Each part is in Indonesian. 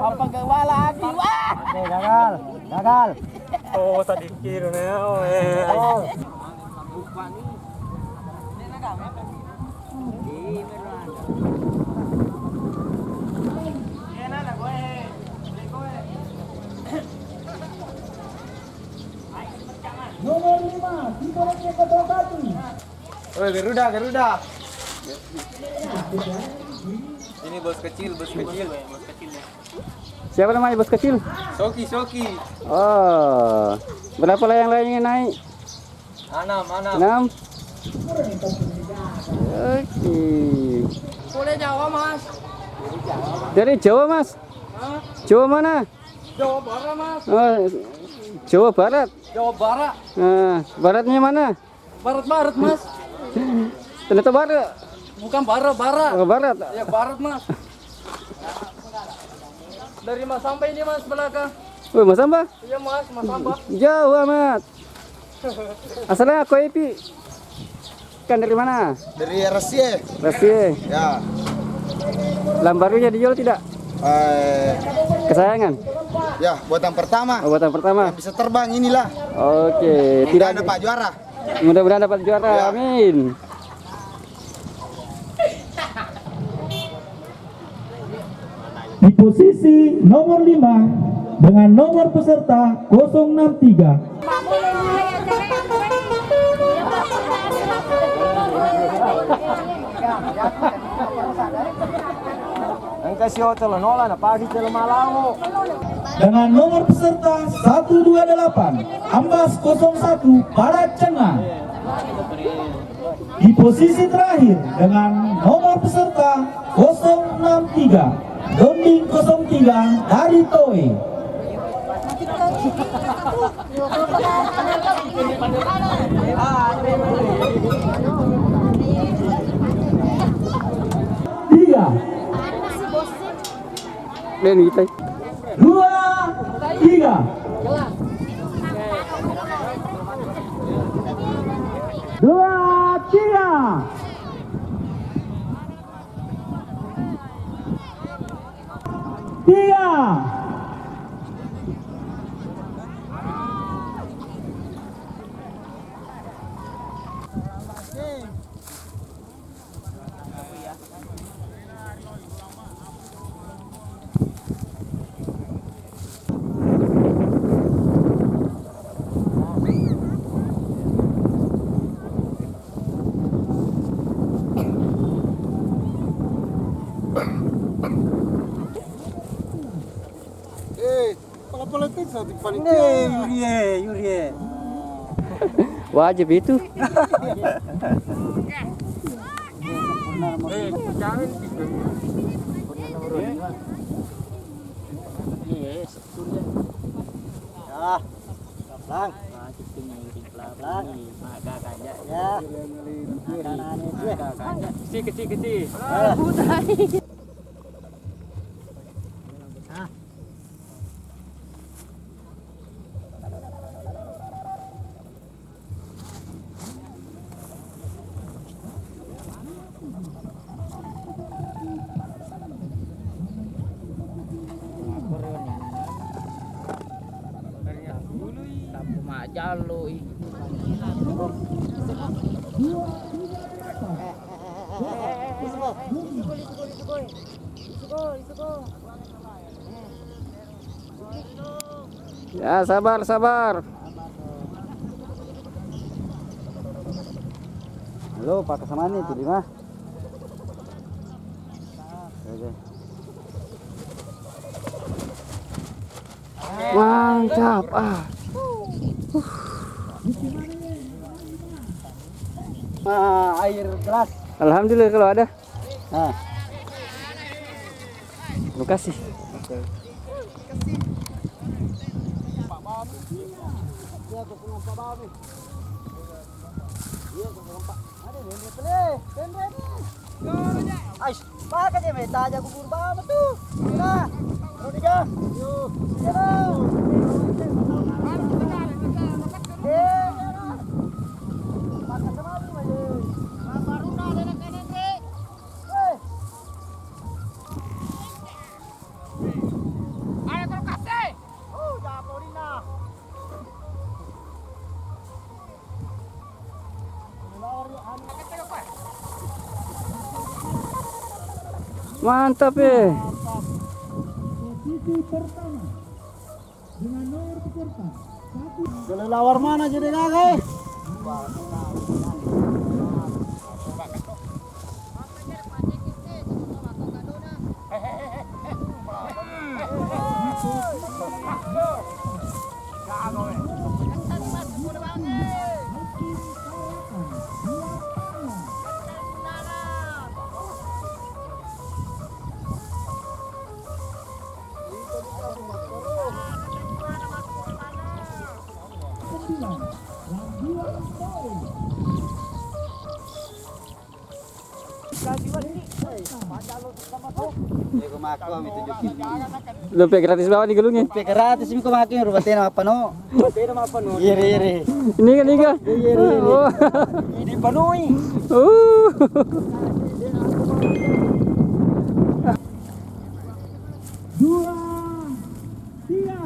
Apa gawa lagi? Wah. Oke, gagal. Gagal. Oh, tadi kira oh. Nomor 5, Tikoreknya 01. Oh, Garuda. Ini bos kecil. Siapa namanya bos kecil? Soki. Oh. Berapa lah yang lainnya naik? 6. 6. Oke. Boleh Jawa, Mas. Dari Jawa, Mas. Jawa mana? Jawa Barat, Mas. Oh, Jawa Barat. Jawa Barat. Nah, baratnya mana? Barat, Mas. Ternyata barat. Bukan barat. Oh, barat. Ya, barat, Mas. Dari Mas sampai ini, Mas, belakang. Oh, Mas Amba? Iya, Mas Amba. Jauh amat. Asalnya aku Epi. Kan dari mana? Dari RSY. Rasie. Ya. Lambarunya dijual tidak? Kesayangan. Ya, buatan pertama. Oh, buatan pertama. Yang bisa terbang inilah. Oke, tidak Tidak dapat juara. mudah-mudahan dapat juara. Ya. Amin. Di posisi nomor 5 dengan nomor peserta 063. Dengan nomor peserta 128, Ambas 01 Barat Cengah. Di posisi terakhir dengan nomor peserta 063, Donding 03 dari Toe. Tiga, Dan kita 2, 3. Dua, tiga. Tiga. Yurie. wajib itu. Kecil. Ya, sabar. Halo, Pak Kesamani itu di mana? Oke. Mantap. Air gelas. Alhamdulillah kalau ada. Nah, Terima kasih. Ais, pakai dia meta aja kubur banget tuh. Nah, terus aja. Yuk, jalan. Pakai sama ini, Mas. Mantap ya. Kelelawar mana jadi kakek? Lupa gratis bawa di gelungnya. Gratis mi kumaki rubatin apa no? Rubatin apa no? Iri. Ini kan. Oh. Ini penuhi. Dua, tiga.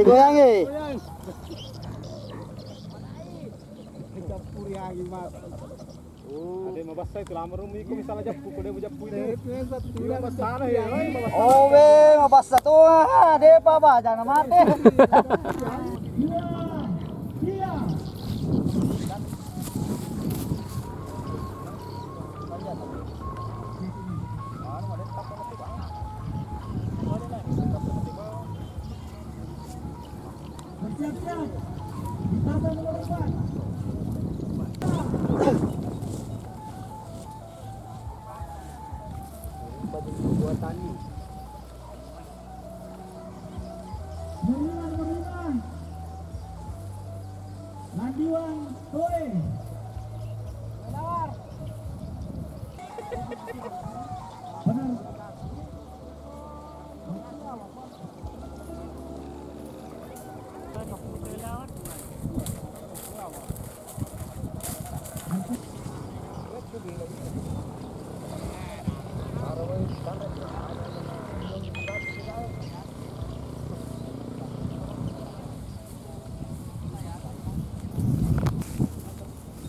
Goyang eh. Ada mabasa itu lamar rumah itu misalnya japu kode japu ini. Tidak masalah ya. Oh be, mabasa tuh. De papa jangan mati. Landiwan, toe. Benar.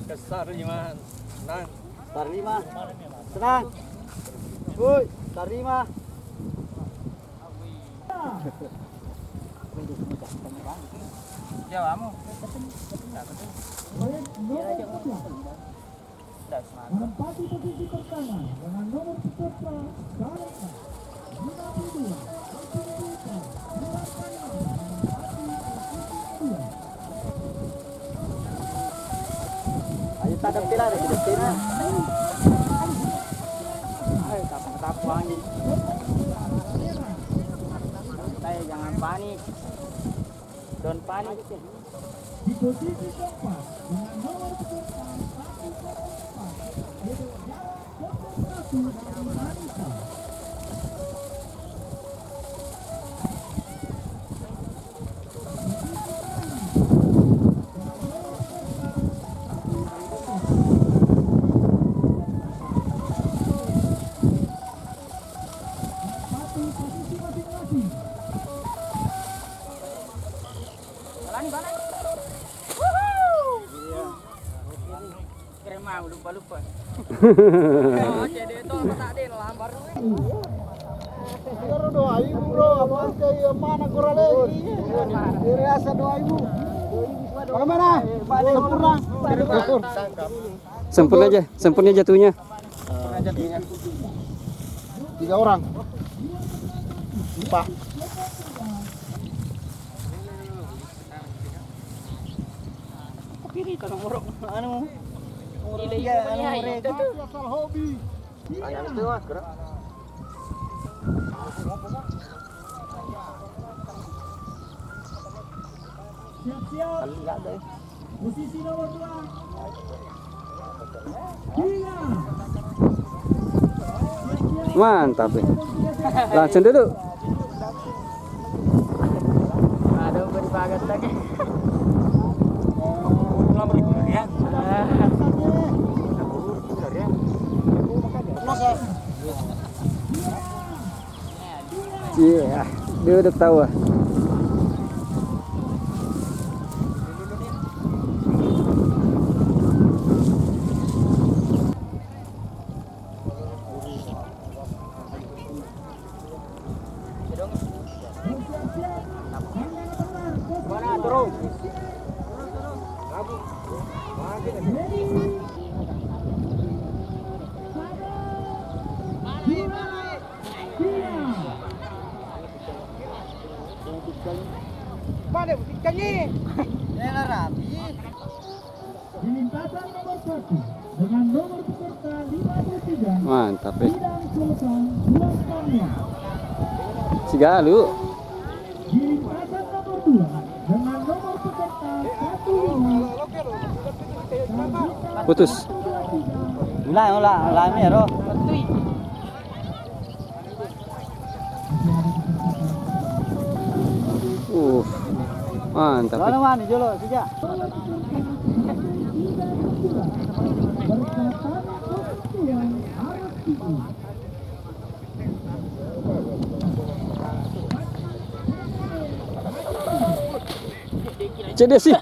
Besar gimana? Nang. Tar 5. Tenang. Woi, tar 5. Jawamu. Menempati posisi pertama dengan nomor peserta Galeka 52. Ayo tadap pilar di depan. Ayo tapu angin. Santai, jangan panik. Don't panik. Di posisi keempat dengan nomor peserta lupa. Oh, jadi itu apa tadi lambar. Sekarang 2.000 bro, apa kayak mana kurang lagi? Dari asa 2.000. Bagaimana? Sempurna. Sempurna jatuhnya. 3 orang. Pak. Kiri kan nomor anu. Iya, itu asal hobi. Ayam itu Mas, gerak. Siap-siap. Enggak ada. Posisi nomor 2. Mantap ya. Langsung dulu. Ada berbagai lagi. Dia udah ketawa. Mana turun? Mana ikannya? Ya rapi. Di lintasan nomor 1 dengan nomor peserta 53 Mantap ya. Bidang Sultan 2 Kamya. Cigalu. Di lintasan nomor 2 dengan nomor peserta 15 Putus. Ulah mero. Mantap. Ya. Mana jolo saja. Jadi sih.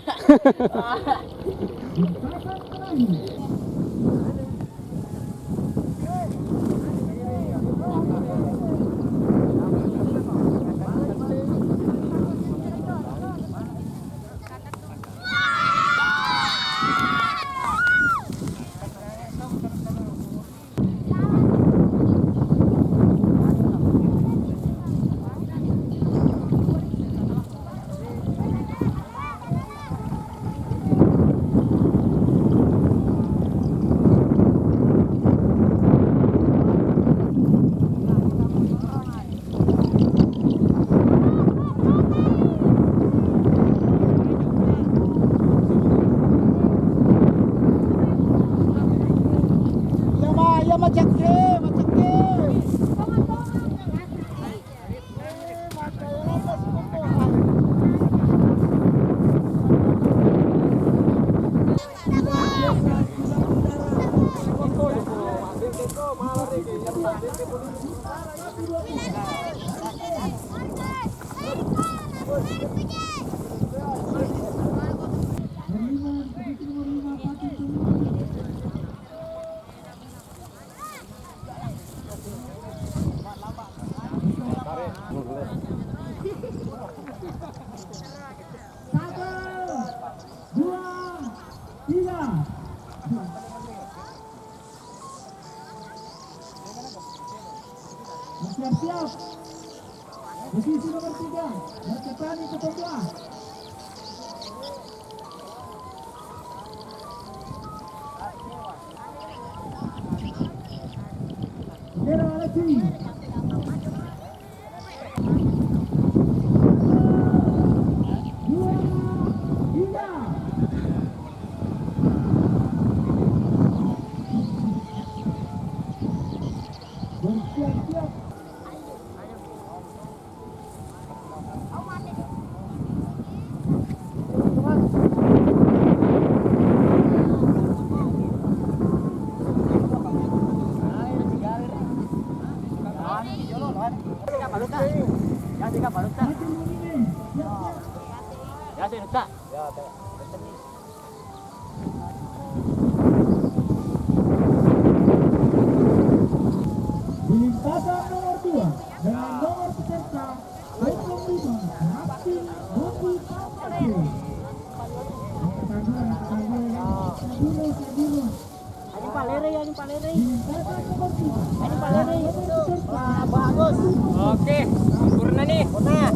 Siap-siap. Posisi nomor 3, Marketani Ketomba. Bendera Alexi. Bersiap-siap. Di lintasan nomor 2 dengan nomor peserta 25 Rapti Bobi Pampati. Ini palere. Di lintasan nomor 3 Ini palere. Wah, Bagus. Oke, sempurna nih. Sempurna.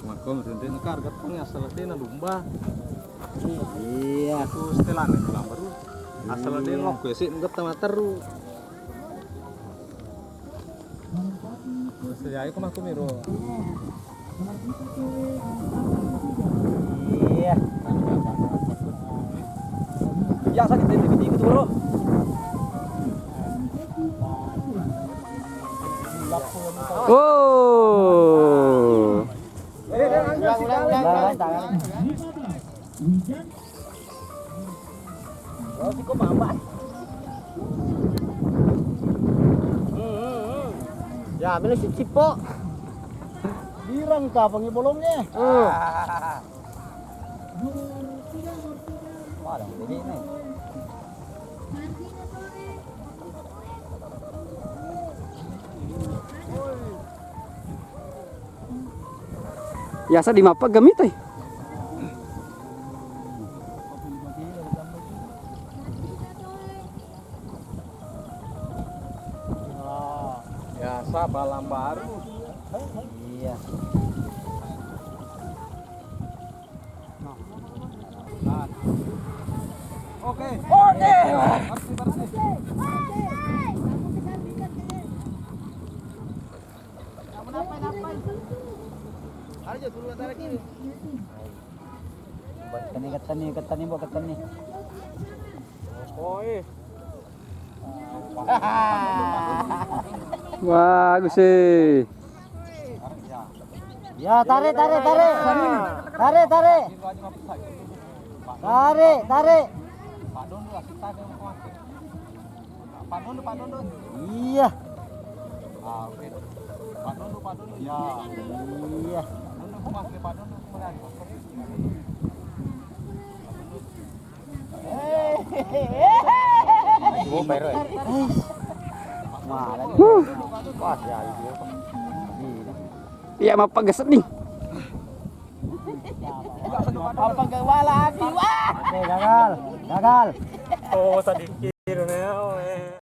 Makom rende kargat pang asal dia na lumba. Iya. Aku setelan itu lah baru. Asal dia ngok sih nggak tamateru. Sejak itu aku miro. Iya. Yang sakit itu bro. Oh. Ulang tangan. Oh, si kok mama. Ya, milik si Cipo. Dirang ka pangibolongnya. Waduh, ini nih. Biasa di mapa gamit eh. Biasa balam baru. Iya. Oke. Ketani, Bu, ketani. Oi. Bagus sih. Ya, tarik. Tarik. Iya. Ya. Iya. Iya mapa geset nih. Apa gawala lagi? Wah. Oke, gagal. Oh, sedikit.